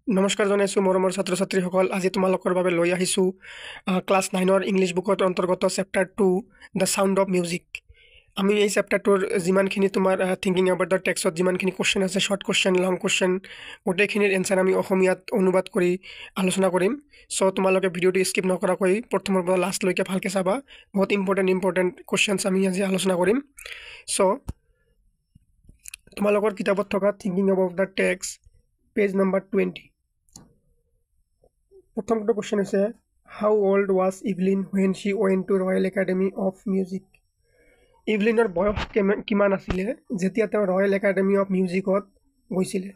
নমস্কাৰ জনাইছোঁ মৰমৰ ছাত্ৰ ছাত্ৰীসকল। আজি তোমালোকৰ বাবে লৈ আহিছোঁ ক্লাছ 9ৰ ইংলিছ বুকত অন্তৰ্গত chapter 2 the sound of music. আমি এই চেপ্টাৰটোৰ যিমানখিনি তোমাৰ থিংকিং এবাউট দ্য টেক্সট যিমানখিনি কুৱেশ্যন আছে, শ্বৰ্ট কুৱেশ্যন, লং কুৱেশ্যন, গোটেইখিনিৰ এনচাৰ আমি অসমীয়াত অনুবাদ কৰি আলোচনা কৰিম। চ' তোমালোকে ভিডিঅ'টো স্কিপ নকৰাকৈ প্ৰথমৰ পৰা লাষ্টলৈকে ভালকৈ চাবা। বহুত ইম্পৰ্টেণ্ট কুৱেশ্যনছ আমি আজি আলোচনা কৰিম। চ' তোমালোকৰ কিতাপত থকা thinking about the text page number 20। প্ৰথমটো কুৱেশ্যন হৈছে, how old was Evelyn when she went to Royal Academy of Music. ইভলিনৰ বয়স কিমান আছিলে যেতিয়া তেওঁ ৰয়েল একাডেমি অফ মিউজিকত গৈছিলে?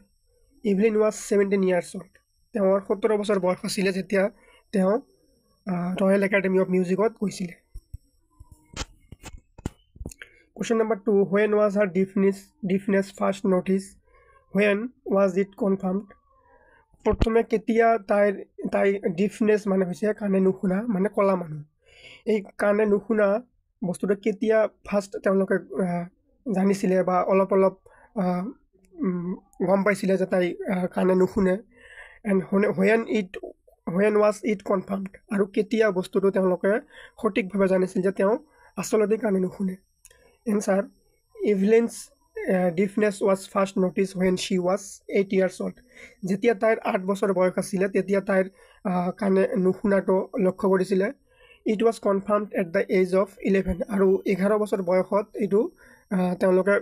Evelyn was 17 years old। তেওঁৰ 17 বছৰ বয়স আছিলে যেতিয়া তেওঁ ৰয়েল একাডেমি অফ মিউজিকত গৈছিলে। Question number 2, when was her ডিফনেছ first noticed, when was it confirmed. প্ৰথমে কেতিয়া তাই ডিফনেছ মানে হৈছে কাণে নুশুনা, মানে ক'লা মানুহ। এই কাণে নুশুনা বস্তুটো কেতিয়া ফাৰ্ষ্ট তেওঁলোকে জানিছিলে বা অলপ গম পাইছিলে যে তাই কাণে নুশুনে। And when was it confirmed, আৰু কেতিয়া বস্তুটো তেওঁলোকে সঠিকভাৱে জানিছিল যে তেওঁ আচলতে কাণে নুশুনে। Answer, Evelyn's deafness was first noticed when she was 8 years old। যেতিয়া তাইৰ 8 বছৰ বয়স আছিলে তেতিয়া তাইৰ কাণে নুশুনাটো লক্ষ্য কৰিছিলে। It was confirmed at the age of 11, আৰু 11 বছৰ বয়সত এইটো তেওঁলোকে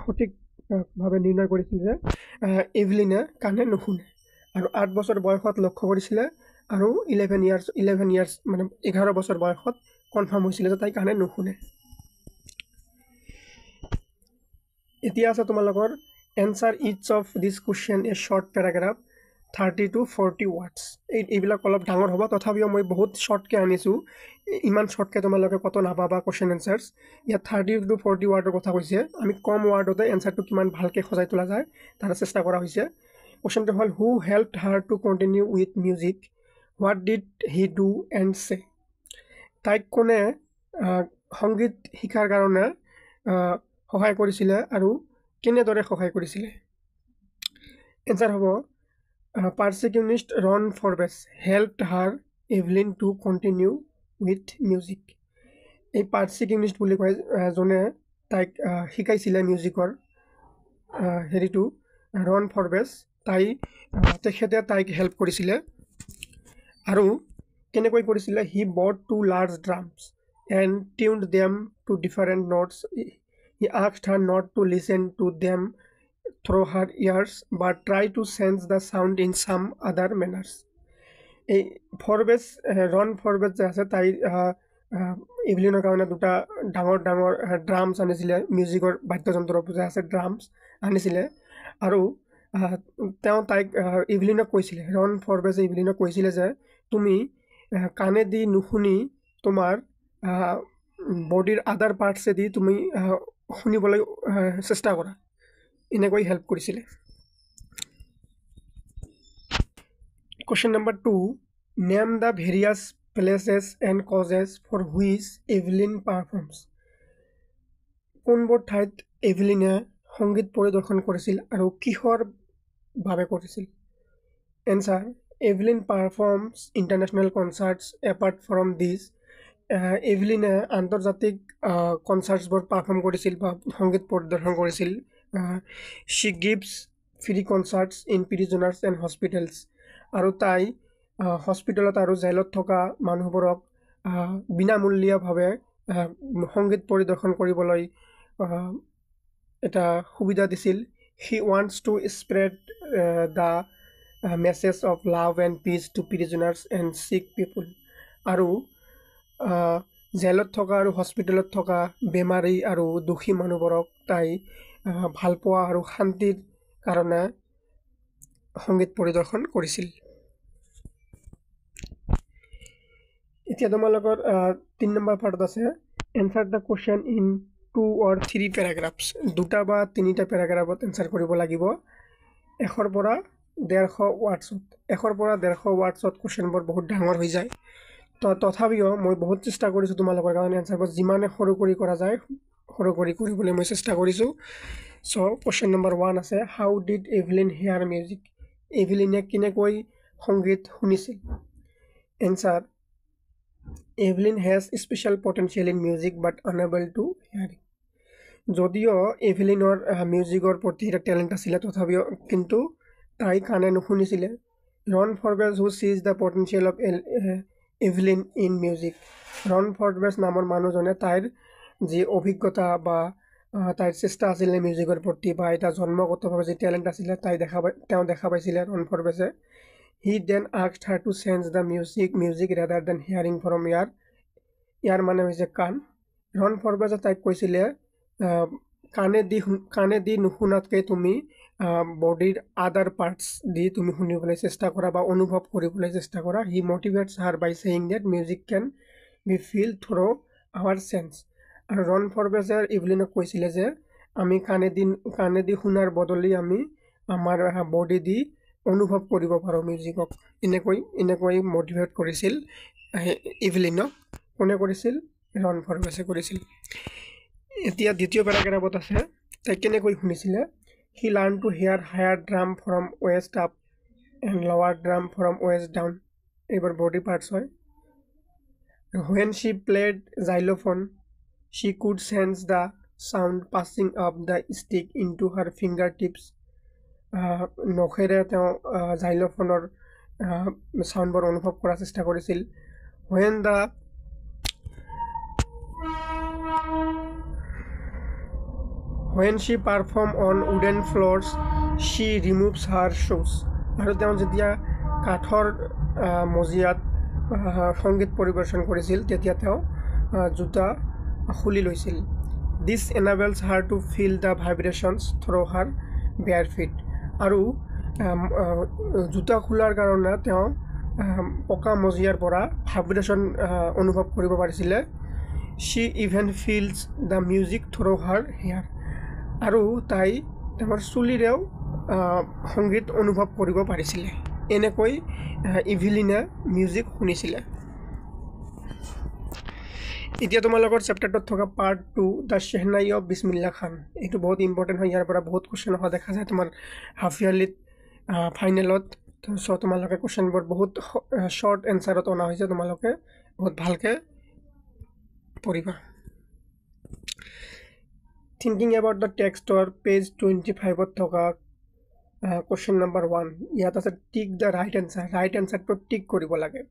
সঠিকভাৱে নিৰ্ণয় কৰিছিল যে ইভলিনে কাণে নুশুনে। আৰু 8 বছৰ বয়সত লক্ষ্য কৰিছিলে, আৰু 11 years মানে 11 বছৰ বয়সত কনফাৰ্ম হৈছিলে যে তাই কাণে নুশুনে। এতিয়া আছে তোমালোকৰ answer it's of this question a short paragraph 30 to 40 words। এইবিলাক অলপ ডাঙৰ হ'ব, তথাপিও মই বহুত শ্বৰ্টকৈ আনিছোঁ। ইমান শ্বৰ্টকৈ তোমালোকে কত নাপাবা কুৱেশ্যন এনচাৰ্ছ। ইয়াত 30 to 40 ৱৰ্ডৰ কথা কৈছে। আমি কম ৱাৰ্ডতে এনচাৰটো কিমান ভালকৈ সজাই তোলা যায় তাৰ চেষ্টা কৰা হৈছে। কুৱেশ্যনটো হ'ল, who helped her to continue with music, what did he do and say. তাইক কোনে সংগীত শিকাৰ কাৰণে সহায় কৰিছিলে আৰু কেনেদৰে সহায় কৰিছিলে? এনচাৰ হ'ব, percussionist Ron Forbes helped her Evelyn to continue with music. এই পাৰ্চিকিউনিষ্ট বুলি কয় যোনে তাইক শিকাইছিলে মিউজিকৰ হেৰিটো, ৰন ফৰবেছ। তেখেতে তাইক হেল্প কৰিছিলে। আৰু কেনেকৈ কৰিছিলে? হি বট 2 large drums and tuned them to different notes. He asked her not to listen to them through her ears but try to sense the sound in some other manners. এই ৰন ফৰবেছ যে আছে, তাই ইভলিনৰ কাৰণে দুটা ডাঙৰ ড্ৰামছ আনিছিলে, মিউজিকৰ বাদ্যযন্ত্ৰ যে আছে ড্ৰামছ আনিছিলে। আৰু তেওঁ তাইক ইভলিনক কৈছিলে, ৰন ফৰবেছে ইভলিনক কৈছিলে যে তুমি কাণেদি নুশুনি তোমাৰ বডিৰ আদাৰ পাৰ্টছেদি তুমি শুনিবলৈ চেষ্টা কৰা। এনেকৈ হেল্প কৰিছিলে। Question number 2, name the various places and causes for which Evelyn performs. কোনবোৰ ঠাইত ইভলিনে সংগীত পৰিদৰ্শন কৰিছিল আৰু কিহৰ বাবে কৰিছিল? Answer, Evelyn performs international concerts apart from this. ইভলিনে আন্তৰ্জাতিক কনচাৰ্টছবোৰ পাৰফৰ্ম কৰিছিল বা সংগীত পৰিদৰ্শন কৰিছিল। She gives free concerts in prisoners and hospitals. আৰু তাই হস্পিটেলত আৰু জেলত থকা মানুহবোৰক বিনামূলীয়াভাৱে সংগীত পৰিদৰ্শন কৰিবলৈ এটা সুবিধা দিছিল। He wants to spread the message of love and peace to prisoners and sick people. আৰু জেলত থকা আৰু হস্পিটেলত থকা বেমাৰী আৰু দুখী মানুহবোৰক তাই ভালপোৱা আৰু শান্তিৰ কাৰণে সংগীত পৰিদৰ্শন কৰিছিল। এতিয়া তোমালোকৰ 3 নম্বৰ পাৰ্টত আছে, answer the question in 2 or 3 paragraphs. 2টা বা 3টা পেৰাগ্ৰাফত এনচাৰ কৰিব লাগিব। 100 পৰা 150 ৱাৰ্ডছত। 100 পৰা 150 ৱাৰ্ডছত কুৱেশ্যনবোৰ বহুত ডাঙৰ হৈ যায়। তথাপিও মই বহুত চেষ্টা কৰিছোঁ তোমালোকৰ কাৰণে এনচাৰবোৰ যিমানে সৰু কৰি কৰা যায় সৰু কৰিবলৈ মই চেষ্টা কৰিছোঁ। চ' কুৱেশ্যন নম্বৰ 1 আছে, হাউ ডিড ইভলিন হিয়াৰ মিউজিক। এভিলিনে কেনেকৈ সংগীত শুনিছিল? Answer Evelyn has special potential in music but unable to hearing. যদিও এভলিনৰ মিউজিকৰ প্ৰতি এটা টেলেণ্ট আছিলে তথাপিও কিন্তু তাই কাণে নুশুনিছিলে। Ron Forbes who sees the potential of Evelyn in music. Ron Forbes নামৰ মানুহজনে তাইৰ যি অভিজ্ঞতা বা তাইৰ চেষ্টা আছিলে মিউজিকৰ প্ৰতি বা এটা জন্মগতভাৱে যি টেলেণ্ট আছিলে তেওঁ দেখা পাইছিলে ৰন ফৰ্বেজে। He then asked her to change the music rather than hearing from ear মানে হৈছে কাণ। ৰন ফৰ্বেজে তাইক কৈছিলে কাণে দি নুশুনাতকৈ তুমি বডিৰ আদাৰ পাৰ্টছ দি তুমি শুনিবলৈ চেষ্টা কৰা বা অনুভৱ কৰিবলৈ চেষ্টা কৰা। He motivates her by saying that music can be feel through our sense. আৰু ৰন ফৰ্বেজে ইভলিনক কৈছিলে যে আমি কাণে দি শুনাৰ বদলি আমি আমাৰ বডি দি অনুভৱ কৰিব পাৰোঁ মিউজিকক। এনেকৈ মটিভেট কৰিছিল ইভলিনক। কোনে কৰিছিল? ৰন ফৰ্বেজে কৰিছিল। এতিয়া দ্বিতীয় পেৰাগ্ৰাফত আছে তাই কেনেকৈ শুনিছিলে। He learn to hear higher drum from waist up and lower drum from waist down. এইবোৰ বডি পাৰ্টছ হয়। When she played xylophone she could sense the sound passing up the stick into her fingertips. নখেৰে তেওঁ জাইলোফোনৰ চাউণ্ডবোৰ অনুভৱ কৰাৰ চেষ্টা কৰিছিল। When she perform on wooden floors, she removes her shoes. আৰু তেওঁ যেতিয়া কাঠৰ মজিয়াত সংগীত পৰিৱেশন কৰিছিল তেতিয়া তেওঁ জোতা খুলি লৈছিল। This enables her to feel the vibrations through her bare feet. আৰু জোতা খোলাৰ কাৰণে তেওঁ পকা মজিয়াৰ পৰা ভাইব্ৰেশ্যন অনুভৱ কৰিব পাৰিছিলে। She even feels the music through her hair. আৰু তাই তেওঁৰ চুলিৰেও সংগীত অনুভৱ কৰিব পাৰিছিলে। এনেকৈ ইভলিনে মিউজিক শুনিছিলে। এতিয়া তোমালোকৰ চেপ্টাৰটোত থকা part 2 the shehnai of Bismillah খান। এইটো বহুত ইম্পৰ্টেণ্ট হয়। ইয়াৰ পৰা বহুত কুৱেশ্যন অহা দেখা যায় তোমাৰ হাফ ইয়াৰলিত ফাইনেলত। চ' তোমালোকে কুৱেশ্যনবোৰ বহুত শ্বৰ্ট এনচাৰত অনা হৈছে, তোমালোকে বহুত ভালকৈ পঢ়িবা। থিংকিং এবাউট দ্য টেক্সটৰ পেজ 25ত থকা কুৱেশ্যন নম্বৰ 1 ইয়াত আছে tick the right answer. Right এনচাৰটো টিক কৰিব লাগে।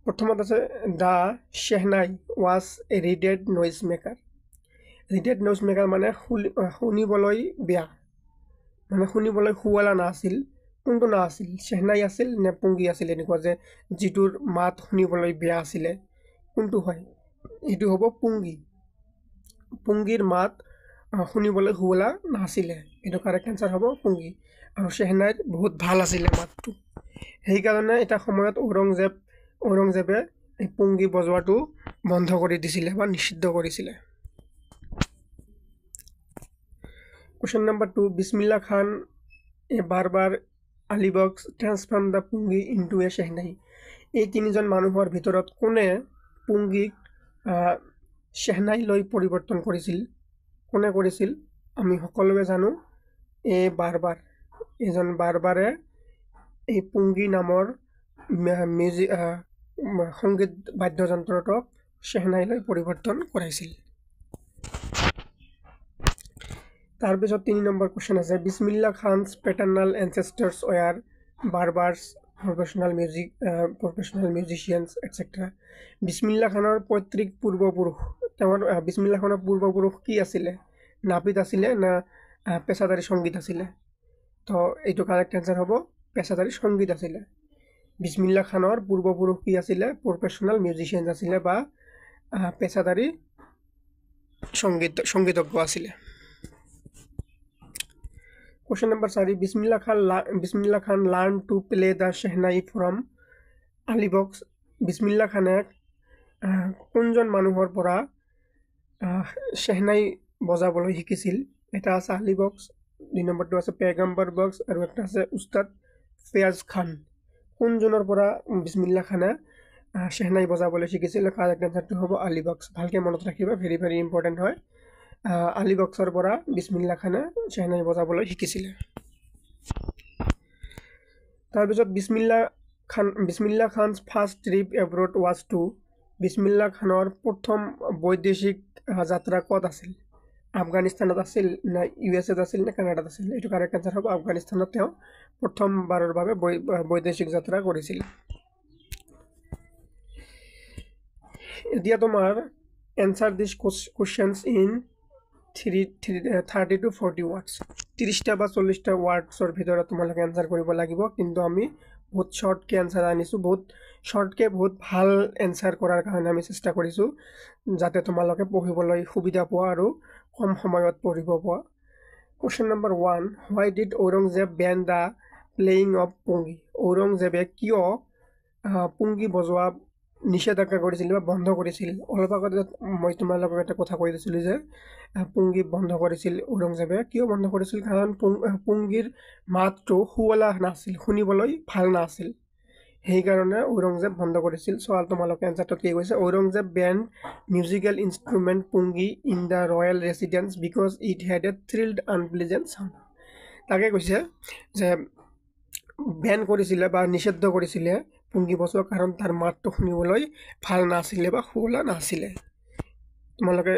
প্ৰথমত আছে the shehnai was a reeded noise maker. Reeded noise maker মানে শুনিবলৈ বেয়া, মানে শুনিবলৈ শুৱলা নাছিল। কোনটো নাছিল? শ্বেহনাই আছিল নে পুংগী আছিল? এনেকুৱা যে যিটোৰ মাত শুনিবলৈ বেয়া আছিলে কোনটো হয়? এইটো হ'ব পুংগী। পুংগীৰ মাত শুনিবলৈ শুৱলা নাছিলে, এইটো কাৰেক্ট এনচাৰ হ'ব পুংগী। আৰু শ্বেহনাইৰ বহুত ভাল আছিলে মাতটো, সেইকাৰণে এটা সময়ত ঔৰংজেবে এই পুংগী বজোৱাটো বন্ধ কৰি দিছিলে বা নিষিদ্ধ কৰিছিলে। Question number 2 Bismillah Khan a barber Alibux transform the pungi into a shehnai. এই তিনিজন মানুহৰ ভিতৰত কোনে পুংগীক শ্বেহনাইলৈ পৰিৱৰ্তন কৰিছিল? কোনে কৰিছিল? আমি সকলোৱে জানো এজন বাৰবাৰে এই পুংগী নামৰ সংগীত বাদ্যযন্ত্ৰটোক শ্বেহনাইলৈ পৰিৱৰ্তন কৰাইছিল। তাৰপিছত 3 নম্বৰ কুৱেশ্যন আছে Bismillah খানছ পেটাৰ্নাল এনচেষ্টাৰ্ছ wear বাৰবাৰ্ছ professional musicians etcetera. Bismillah খানৰ পৈতৃক পূৰ্বপুৰুষ, তেওঁৰ বিছমিল্লা খানৰ পূৰ্বপুৰুষ কি আছিলে? নাপিত আছিলে না পেছাদাৰী সংগীত আছিলে? তো এইটো কাৰেক্ট এনচাৰ হ'ব পেছাদাৰী সংগীত আছিলে। বিছমিল্লা খানৰ পূৰ্বপুৰুষ কি আছিলে? প্ৰফেশ্যনেল মিউজিচিয়ান আছিলে বা পেছাদাৰী সংগীতজ্ঞ আছিলে। Question number 4 Bismillah Khan learn to play the shehnai from Alibux. Bismillah খানে কোনজন মানুহৰ পৰা শ্বেহনাই বজাবলৈ শিকিছিল? এটা আছে আলীবক্স, 2 নম্বৰটো আছে পেগম্বৰ বক্স আৰু একটা আছে উস্তাদ ফেয়াজ খান। কোনজনৰ পৰা বিছমিল্লা খানে শ্বেহনাই বজাবলৈ শিকিছিল? কাৰেক্ট এনচাৰটো হ'ব আলীবক্স। ভালকৈ মনত ৰাখিবা, ভেৰি ভেৰি ইম্পৰ্টেণ্ট হয়। আলীবক্সৰ পৰা বিছমিল্লা খানে শ্বেহনাই বজাবলৈ শিকিছিলে। তাৰপিছত Bismillah Khan's first trip abroad was to Bismillah খানৰ প্ৰথম বৈদেশিক যাত্ৰা ক'ত আছিল আফগানিস্তানত আছিল না USA আছিল না কানাডাত আছিল এইটো কাৰেক্ট আনসাৰ হ'ব আফগানিস্তানত তেওঁ প্ৰথমবাৰৰ বাবে বৈদেশিক যাত্ৰা কৰিছিল এতিয়া তোমাৰ answer these questions in 30 to 40 words 30টা বা 40টা ওয়াৰ্ডসৰ ভিতৰত তোমালোকে আনসাৰ কৰিব লাগিব কিন্তু আমি বহুত শৰ্টকে আনসাৰ আনিছো বহুত শৰ্টকে বহুত ভাল আনসাৰ কৰাৰ কাৰণে আমি চেষ্টা কৰিছো যাতে তোমালোকে পঢ়িবলৈ সুবিধা পোৱা আৰু কম সময়ত পঢ়িব পোৱা Question number 1 Why did Aurangzeb ban the playing of pungi Aurangzebe কিয় pungi বজোৱা নিষেধাজ্ঞা কৰিছিল বা বন্ধ কৰিছিল অলপ আগতে মই তোমালোকক এটা কথা কৈ দিছিলো যে পুংগি বন্ধ কৰিছিল ঔৰংজেবে কিয় বন্ধ কৰিছিল কাৰণ পুংগিৰ মাতটো শুৱলা নাছিল শুনিবলৈ ভাল নাছিল সেই কাৰণে ঔৰংজেব বন্ধ কৰিছিল সৱাল তোমালোকে আনসাৰটো কি কৈছে Aurangzeb banned musical instrument pungi in the royal residence because it had a thrilled unpleasant sound তাকে কৈছে যে ব্যান কৰিছিল বা নিষিদ্ধ কৰিছিল পুংগি বজোৱা কাৰণ তাৰ মাতটো শুনিবলৈ ভাল নাছিল বা শুৱলা নাছিল তোমালোকে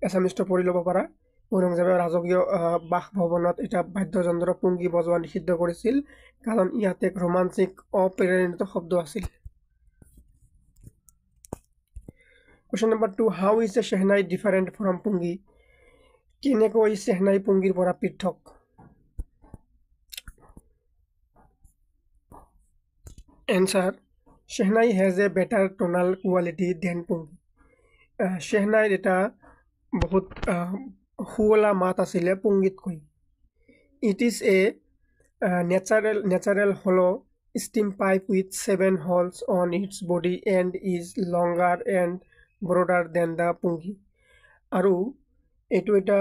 এছামিছটো পঢ়ি ল'ব পাৰা ঔৰংজেবে ৰাজকীয় বাসভৱনত এটা বাদ্যযন্ত্ৰ পুংগি বজোৱা নিষিদ্ধ কৰিছিল কাৰণ ইয়াত এক ৰোমান্টিক অপেৰণিত শব্দ আছিল Question number 2 How is a shehnai different from pungi কেনেকৈ shehnai pungir পৰা পৃথক Answer Shehnai has a better tonal quality than pungi Shehnai এটা বহুত শুৱলা মাত আছিলে পুংগিত কৈ It is a natural hollow steam pipe with 7 holes on its body and is longer and broader than the pungi আৰু এটো এটা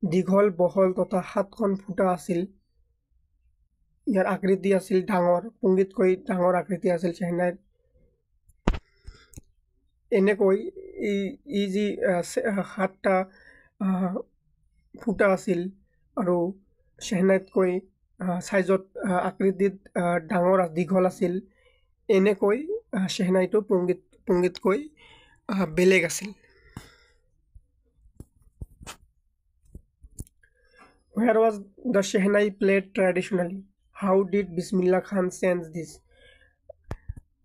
দীঘল বহল তথা হাতখন ফুটা আছিল ইয়াৰ আকৃতি আছিল ডাঙৰ পুংগিত কৈ ডাঙৰ আকৃতি আছিল চেহনাইৰ এনেকৈ ই যি হাতটা ফুটা আছিল আৰু চেহনাইত কৈ সাইজত আকৃতিত ডাঙৰ দীঘল আছিল এনেকৈ চেহনাইটো পুংগিত কৈ বেলেগ আছিল Where was the Shehnai played traditionally? How did Bismillah Khan sense this?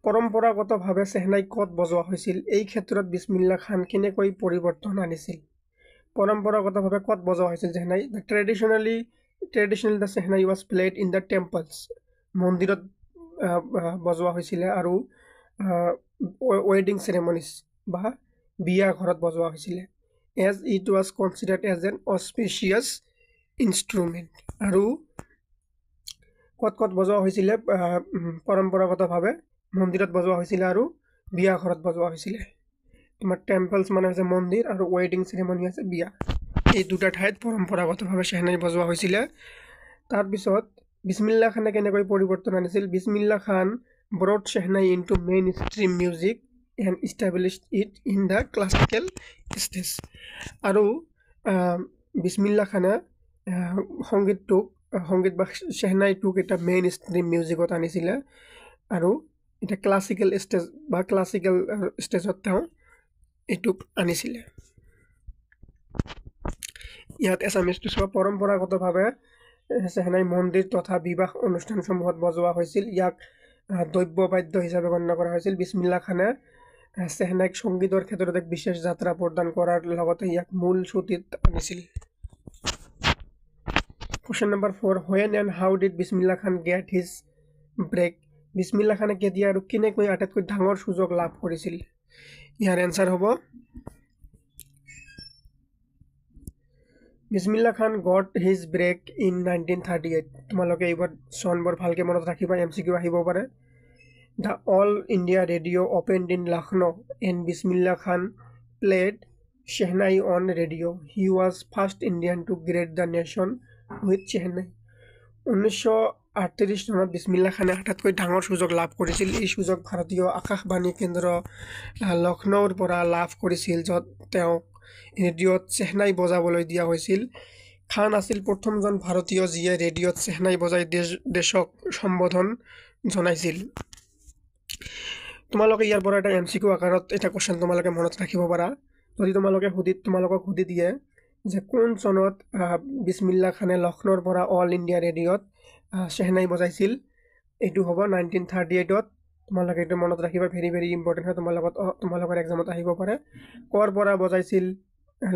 পৰম্পৰাগতভাৱে চেহনাই ক'ত বজোৱা হৈছিল এই ক্ষেত্ৰত বিছমিল্লা খান কেনেকৈ পৰিৱৰ্তন আনিছিল পৰম্পৰাগতভাৱে ক'ত বজোৱা হৈছিল shehnai traditionally the Shehnai was played in the temples মন্দিৰত বজোৱা হৈছিল আৰু wedding ceremonies বা বিয়া ঘৰত বজোৱা হৈছিল as it was considered as an auspicious instrument আৰু ক'ত বজোৱা হৈছিল পৰম্পৰাগতভাৱে মন্দিৰত বজোৱা হৈছিল আৰু বিয়া ঘৰত বজোৱা হৈছিল তোমাৰ টেম্পলছ মানে আছে মন্দিৰ আৰু ওয়েডিং সেৰেমনি আছে বিয়া এই দুটা ঠাইত পৰম্পৰাগতভাৱে চেহনাই বজোৱা হৈছিল তাৰ পিছত বিছমিল্লা খানে কেনেকৈ পৰিৱৰ্তন আনিছিল বিছমিল্লা খান brought Shehnai into mainstream music and established it in the classical stage আৰু বিছমিল্লা খানে সংগীত বা চেহনাইটোক এটা মেইনষ্ট্ৰীম মিউজিকত আনিছিল আৰু এটা ক্লাসিক্যাল স্টেজ বা ক্লাসিক্যাল স্টেজত তেওঁ এটুক আনিছিল ইয়াত এছামিছটো সব পৰম্পৰাগতভাৱে চেহনাই মন্দিৰ তথা বিবাহ অনুষ্ঠানসমূহত বজোৱা হৈছিল ইয়াক দৈব্য বাদ্য হিচাপে গণ্য কৰা হৈছিল বিছমিল্লা খানে চেহনাইক সংগীতৰ ক্ষেত্ৰত এক বিশেষ যাত্ৰা প্ৰদান কৰাৰ লগতে ইয়াক মূল সুতিত আনিছিল Question number 4 When and how did Bismillah Khan get his break Bismillah Khan কেতিয়া আৰু কিনেকৈ আটাইতকৈ ডাঙৰ সুযোগ লাভ কৰিছিল ইয়াৰ আনসাৰ হ'ব Bismillah Khan got his break in 1938 তোমালোকে এইবাৰ চনবৰ ভালকে মনত ৰাখিবা MCQ আহিব পাৰে The All India Radio opened in Lucknow and Bismillah Khan played Shehnai on radio he was first Indian to greet the nation with Shehnai 1938 চনত বিছমিল্লা খানে আটাইতকৈ ডাঙৰ সুযোগ লাভ কৰিছিল এই সুযোগ ভাৰতীয় আকাশবাণী কেন্দ্ৰ লক্ষ্ণৌৰ পৰা লাভ কৰিছিল য'ত তেওঁ ৰেডিঅ'ত চেহনাই বজাবলৈ দিয়া হৈছিল খান আছিল প্ৰথমজন ভাৰতীয় যিয়ে ৰেডিঅ'ত চেহনাই বজাই দেশক সম্বোধন জনাইছিল। তোমালোকে ইয়াৰ পৰা এটা MCQ আকাৰত এটা কোৱেশ্যন তোমালোকে মনত ৰাখিব পাৰা। যদি তোমালোকক সুধি দিয়ে যে কোন চনত বিছমিল্লা খানে লক্ষ্ণৌৰ পৰা অল ইণ্ডিয়া ৰেডিঅ'ত চেহনাই বজাইছিল, এইটো হ'ব 1938ত। তোমালোকে এইটো মনত ৰাখিবা, ভেৰি ভেৰি ইম্পৰ্টেণ্ট হয়, তোমালোকৰ এক্সামত আহিব পাৰে। ক'ৰ পৰা বজাইছিল,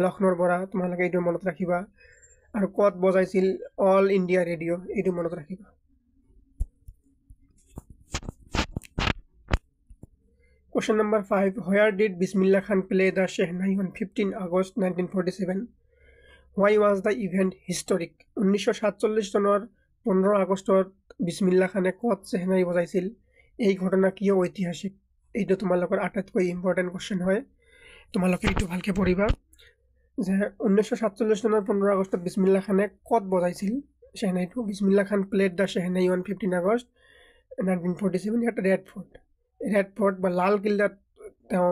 লক্ষ্ণৌৰ পৰা, তোমালোকে এইটো মনত ৰাখিবা। আৰু ক'ত বজাইছিল, অল ইণ্ডিয়া ৰেডিঅ', এইটো মনত ৰাখিবা। Question number 5. Where did Bismillah Khan play the Shehnai on 15 August 1947? Why was the event historic? 1947 চনৰ 15 আগষ্টত বিছমিল্লা খানে ক'ত চেহনাই বজাইছিল, এই ঘটনা কিয় ঐতিহাসিক? এইটো তোমালোকৰ আটাইতকৈ ইম্পৰ্টেণ্ট কোৱেশ্যন হয়, তোমালোকে এইটো ভালকৈ পঢ়িবা যে 1947 চনৰ 15 আগষ্টত বিছমিল্লা খানে ক'ত বজাইছিল চেহনাইটো। Bismillah Khan played the shehnai on 15 August 1947 at Red Fort বা লাল কিল্লাত তেওঁ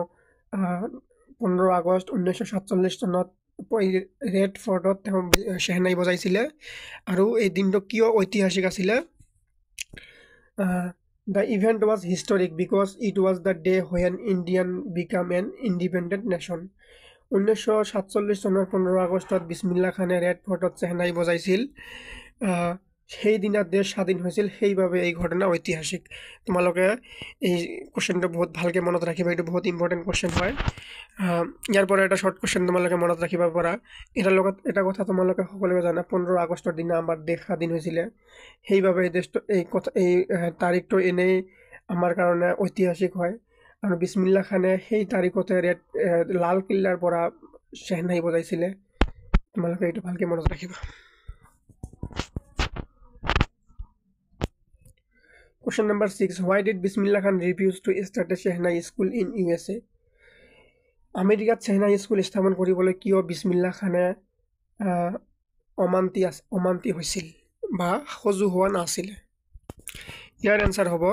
15 আগষ্ট 1947 চনত ৰেড ফৰ্টত তেওঁ চেহনাই বজাইছিলে। আৰু এই দিনটো কিয় ঐতিহাসিক আছিলে? The event was historic because it was the day when India became an independent nation. 1947 চনৰ 15 আগষ্টত বিছমিল্লা খানে ৰেড ফৰ্টত চেহনাই বজাইছিল। সেইদিনা দেশ স্বাধীন হৈছিল, সেইবাবে এই ঘটনা ঐতিহাসিক। তোমালোকে এই কোৱেশ্যনটো বহুত ভালকৈ মনত ৰাখিবা, এইটো বহুত ইম্পৰ্টেণ্ট কোৱেশ্যন হয়। ইয়াৰ পৰা এটা শ্বৰ্ট কোৱেশ্যন তোমালোকে মনত ৰাখিব পাৰা। এটাৰ লগত এটা কথা তোমালোকে সকলোৱে জানা, 15 আগষ্টৰ দিনা আমাৰ দেশ স্বাধীন হৈছিলে, সেইবাবে এই তাৰিখটো এনেই আমাৰ কাৰণে ঐতিহাসিক হয়। আৰু বিছমিল্লা খানে সেই তাৰিখতে লাল কিল্লাৰ পৰা চেহনাই বজাইছিলে। তোমালোকে এইটো ভালকৈ মনত ৰাখিবা। Question number 6. Why did Bismillah Khan refuse to start a Shehnai school in USA? আমেৰিকাত চেহনাই স্কুল স্থাপন কৰিবলৈ কিয় বিছমিল্লা খানে অমান্তি হৈছিল বা সজু হোৱা নাছিলে? ইয়াৰ এনচাৰ হ'ব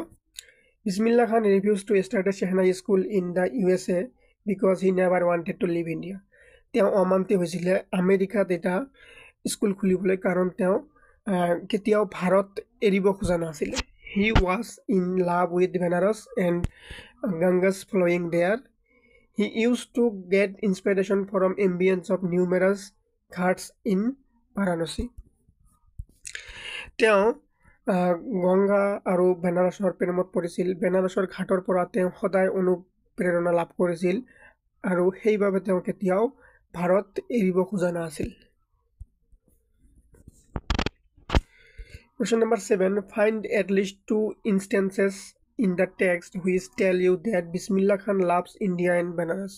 বিছমিল্লা খান refused to start a Shehnai school in the USA because he never wanted to leave India. তেওঁ অমান্তি হৈছিলে আমেৰিকাত এটা স্কুল খুলিবলৈ, কাৰণ তেওঁ কেতিয়াও ভাৰত এৰিব খোজা নাছিলে। He was in love with Benares and Ganges flowing there. He used to get inspiration from ambience of numerous ghats in Varanasi. তেওঁ গংগা আৰু বেনাৰসৰ প্ৰেমত পৰিছিল। বেনাৰসৰ ঘাটৰ পৰা তেওঁ সদায় অনুপ্ৰেৰণা লাভ কৰিছিল আৰু সেইবাবে তেওঁ কেতিয়াও ভাৰত এৰিব খোজা নাছিল। Question number 7. Find at least 2 instances in the text which tell you that Bismillah Khan loves India and Benares.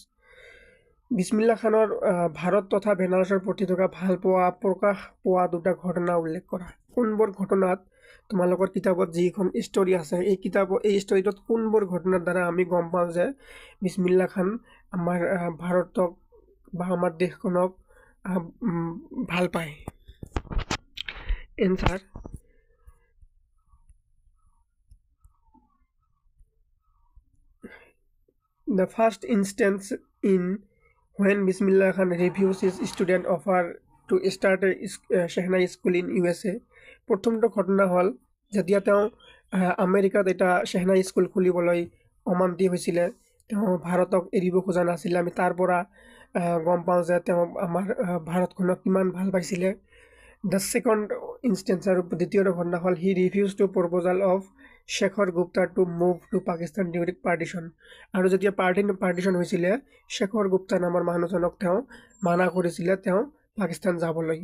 Bismillah খানৰ ভাৰত তথা বেনাৰসৰ প্ৰতি থকা ভাল প্ৰকাশ পোৱা দুটা ঘটনা উল্লেখ কৰা। কোনবোৰ ঘটনাত তোমালোকৰ কিতাপত যিখন ষ্টৰি আছে, এই ষ্টৰিটোত কোনবোৰ ঘটনাৰ দ্বাৰা আমি গম পাওঁ যে বিছমিল্লা খান আমাৰ ভাৰতক বা আমাৰ দেশখনক ভাল পায়? Answer the first instance in when Bismillah Khan refused his student offer to start a Shehnai school in USA. প্ৰথমটো ঘটনা হ'ল যেতিয়া তেওঁ আমেৰিকাত এটা চেহনাই স্কুল খুলিবলৈ অমান্তি হৈছিলে, তেওঁ ভাৰতক এৰিব খোজা নাছিলে। আমি তাৰ পৰা গম পাওঁ যে তেওঁ আমাৰ ভাৰতখনক কিমান ভাল পাইছিলে। The second instance আৰু দ্বিতীয়টো ঘটনা হ'ল he refused to proposal of Shekhar Gupta to move to Pakistan during partition. আৰু যেতিয়া পাৰ্টিশ্যন হৈছিলে, শেখৰ গুপ্তা নামৰ মানুহজনক তেওঁ মানা কৰিছিলে তেওঁ পাকিস্তান যাবলৈ,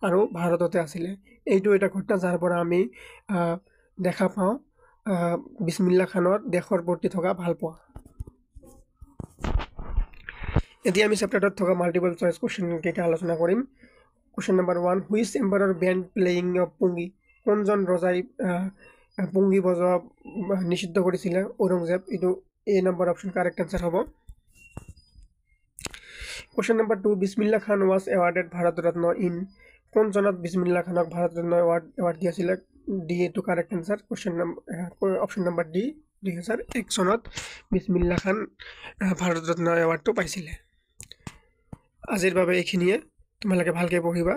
আৰু ভাৰততে আছিলে। এইটো এটা ঘটনা যাৰ পৰা আমি দেখা পাওঁ বিছমিল্লা খানৰ দেশৰ প্ৰতি থকা ভাল পোৱা। এতিয়া আমি চেপ্টাৰটোত থকা মাল্টিপল চইচ কুৱেশ্যন কেইটা আলোচনা কৰিম। Question number 1. Which emperor banned playing pungi? কোনজন ৰজাই পুংগী বজোৱা নিষিদ্ধ কৰিছিলে? ঔৰংজেব। এইটো A number option correct answer হ'ব। Question number 2. Bismillah Khan was awarded Bharat Ratna in কোন চনত বিছমিল্লা খানক ভাৰত ৰত্ন এৱাৰ্ড দিয়েছিলে? ডি এইটো correct answer. Option number D 2001 চনত বিছমিল্লা খান ভাৰত ৰত্ন এৱাৰ্ডটো পাইছিলে। আজিৰ বাবে এইখিনিয়ে, তোমালোকে ভালকৈ পঢ়িবা।